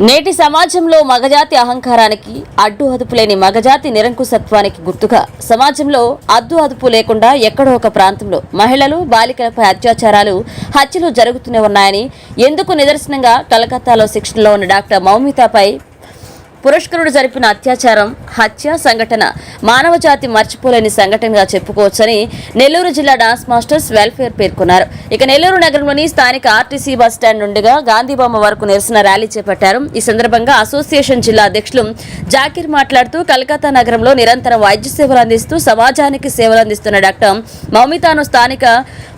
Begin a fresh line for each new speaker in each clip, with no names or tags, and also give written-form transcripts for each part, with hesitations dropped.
నేటి సమాజంలో మగజాతి అహంకారానికి అడ్డు అదుపు లేని మగజాతి నిరంకుశత్వానికి గుర్తుగా సమాజంలో అదుపు లేకుండా ఎక్కడో ఒక ప్రాంతంలో మహిళలు బాలికలపై అత్యాచారాలు హత్యలు జరుగుతూనే ఉన్నాయని ఎందుకు నిదర్శనంగా కలకత్తాలో శిక్షణలో ఉన్న డాక్టర్ మౌమితాపై పురస్కరుడు జరిపిన అత్యాచారం హత్య సంఘటన మానవజాతి మర్చిపోలేని సంఘటనగా చెప్పుకోవచ్చని నెల్లూరు జిల్లా డాన్స్ మాస్టర్స్ వెల్ఫేర్ పేర్కొన్నారు. ఇక నెల్లూరు నగరంలోని స్థానిక ఆర్టీసీ బస్ స్టాండ్ నుండిగా గాంధీబొమ్మ వరకు నిరసన ర్యాలీ చేపట్టారు. ఈ సందర్భంగా అసోసియేషన్ జిల్లా అధ్యక్షులు జాకీర్ మాట్లాడుతూ కలకత్తా నగరంలో నిరంతరం వైద్య సేవలు అందిస్తూ సమాజానికి సేవలు అందిస్తున్న డాక్టర్ మౌమితాను స్థానిక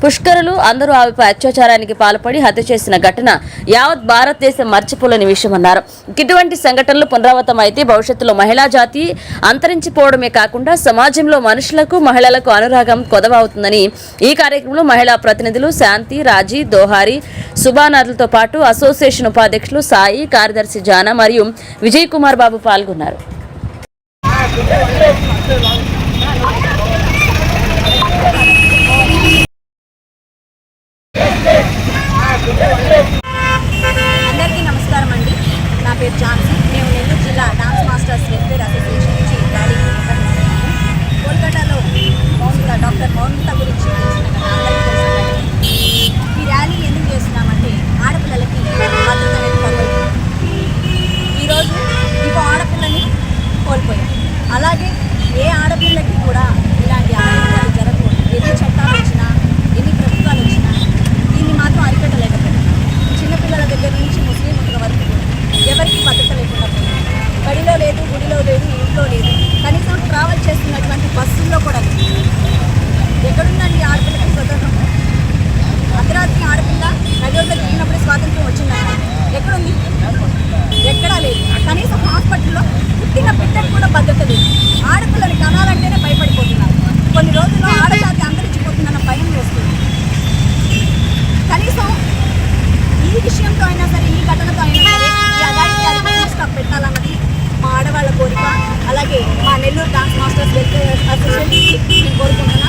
పుష్కరులు అందరూ ఆమెపై అత్యాచారానికి పాల్పడి హత్య చేసిన ఘటన యావత్ భారతదేశం మర్చిపోలేని విషయమన్నారు. ఇటువంటి సంఘటనలు పునరావృతం అయితే భవిష్యత్తులో మహిళా జాతి అంతరించిపోవడమే కాకుండా సమాజంలో మనుషులకు మహిళలకు అనురాగం కొదవవుతుందని ఈ కార్యక్రమంలో మహిళా ప్రతినిధులు శాంతి, రాజీ, దోహారి, సుబానార్లతో పాటు అసోసియేషన్ ఉపాధ్యక్షులు సాయి, కార్యదర్శి జానా మరియు విజయ్ కుమార్ బాబు పాల్గొన్నారు.
అందరికీ నమస్కారం అండి. నా పేరు ఝాన్సీ. మేము నెల్లూరు జిల్లా డాన్స్ మాస్టర్స్ వెల్ఫేర్ అసోసియేషన్ నుంచి ర్యాలీ నిర్వహిస్తున్నాము. కోల్కతాలో డాక్టర్ మౌమితా గురించి ఈ ర్యాలీ ఎందుకు చేస్తున్నామంటే ఆడపిల్లలకి భద్రత అనేది కరువైంది. ఈరోజు ఇంకో ఆడపిల్లని కోల్పోయాం. అలాగే ఏ ఆడపిల్లకి కూడా ఇలాంటి ఆడపిల్లలు జరగకూడదు. ఎన్ని చట్టాలు వచ్చినా, ఎన్ని ప్రభుత్వాలు వచ్చినా దీన్ని మాత్రం అరికట్టలేకపోతున్నాం. చిన్నపిల్లల దగ్గర నుంచి ముస్లింల వరకు ఎవరికి భద్రత లేకుండా పోయింది. బడిలో లేదు, గుడిలో లేదు, ఇంట్లో లేదు, కనీసం ట్రావెల్ చేస్తున్నటువంటి బస్సుల్లో కూడా లేదు. ఎక్కడుందండి ఆడపిల్లకి స్వతంత్రం? అర్ధరాత్రి ఆడపిల్ల నగరంలో తిరిగినప్పుడు స్వాతంత్రం వచ్చిందండి. ఎక్కడుంది? ఎక్కడా లేదు. కనీసం హాస్పిటల్లో పుట్టిన బిడ్డకు కూడా భద్రత లేదు. ఆడపిల్లని కనాలంటేనే భయపడిపోతున్నారు. కొన్ని రోజుల్లో ఆడజాతి అంతరించిపోతుందన్న భయం వేస్తుంది. కనీసం ఈ విషయంతో అయినా సరే, ఈ ఘటనతో అయినా సరే ఈ అగాయిత్యాలను పెట్టాలన్నది మా ఆడవాళ్ళ కోరిక. అలాగే మా Nellore dance masters welfare association నేను కోరుకుంటున్నా.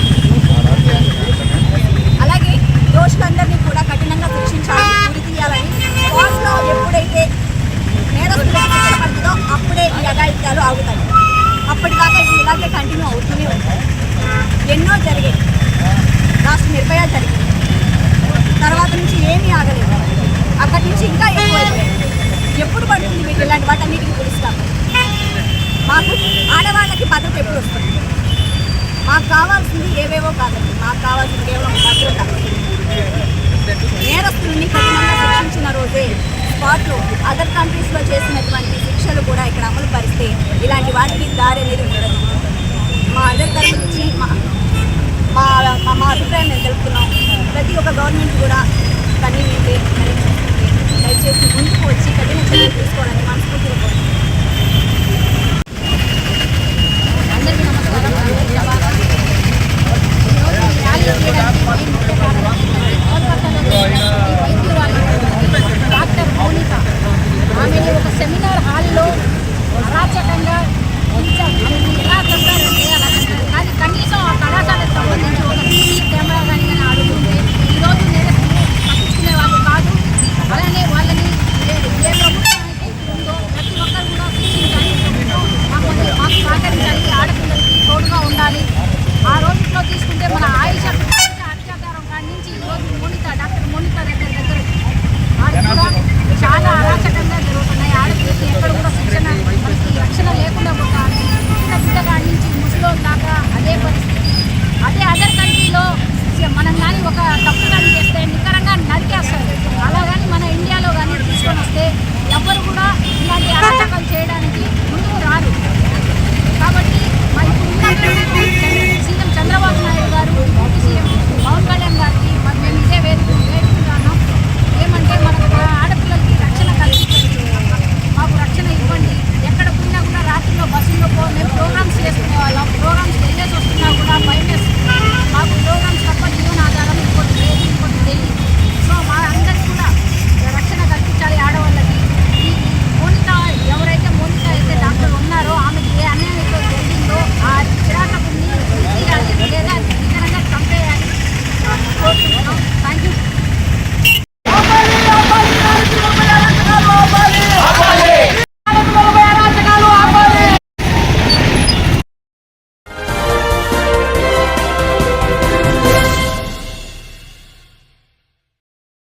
అలాగే దోషులందరినీ కూడా కఠినంగా శిక్షించాలి, ఉరి తీయాలని. స్పాట్లో ఎప్పుడైతే నేరస్తులు పడుతుందో అప్పుడే ఈ అగాయిత్యాలు ఆగుతాయి. అప్పటిదాకా ఇవి ఇలాగే కంటిన్యూ అవుతూనే ఉంటాయి. ఎన్నో జరిగాయి. లాస్ట్ నిర్భయ జరిగింది. తర్వాత నుంచి ఏమీ ఆగలేదు. అక్కడి నుంచి ఇంకా ఎక్కువైపోయాయి. ఎప్పుడు పడుతుంది మీకు ఇలాంటి వాటన్నిటికీ పిలుస్తాము? మాకు ఆడవాళ్ళకి భద్రత ఎప్పుడు వస్తుంది? మాకు కావాల్సింది ఏవేవో కాదండి. మాకు కావాల్సింది కేవలం భద్రత. నేరస్తుల్ని కఠినంగా శిక్షించిన రోజే స్పాట్లో అదర్ కంట్రీస్లో చేసినటువంటి శిక్షలు కూడా ఇక్కడ అమలు పరిస్తే ఇలాంటి వాటికి దారి అనేది ఉండదు. మా అందరి తరఫు నుంచి మా అభిప్రాయం మేము తెలుపుతున్నాం. ప్రతి ఒక్క గవర్నమెంట్ కూడా దయచేసి ముందుకు వచ్చి కఠిన చర్యలు తీసుకోవాలని మనస్ఫూర్తిగా కోరుతున్నాం.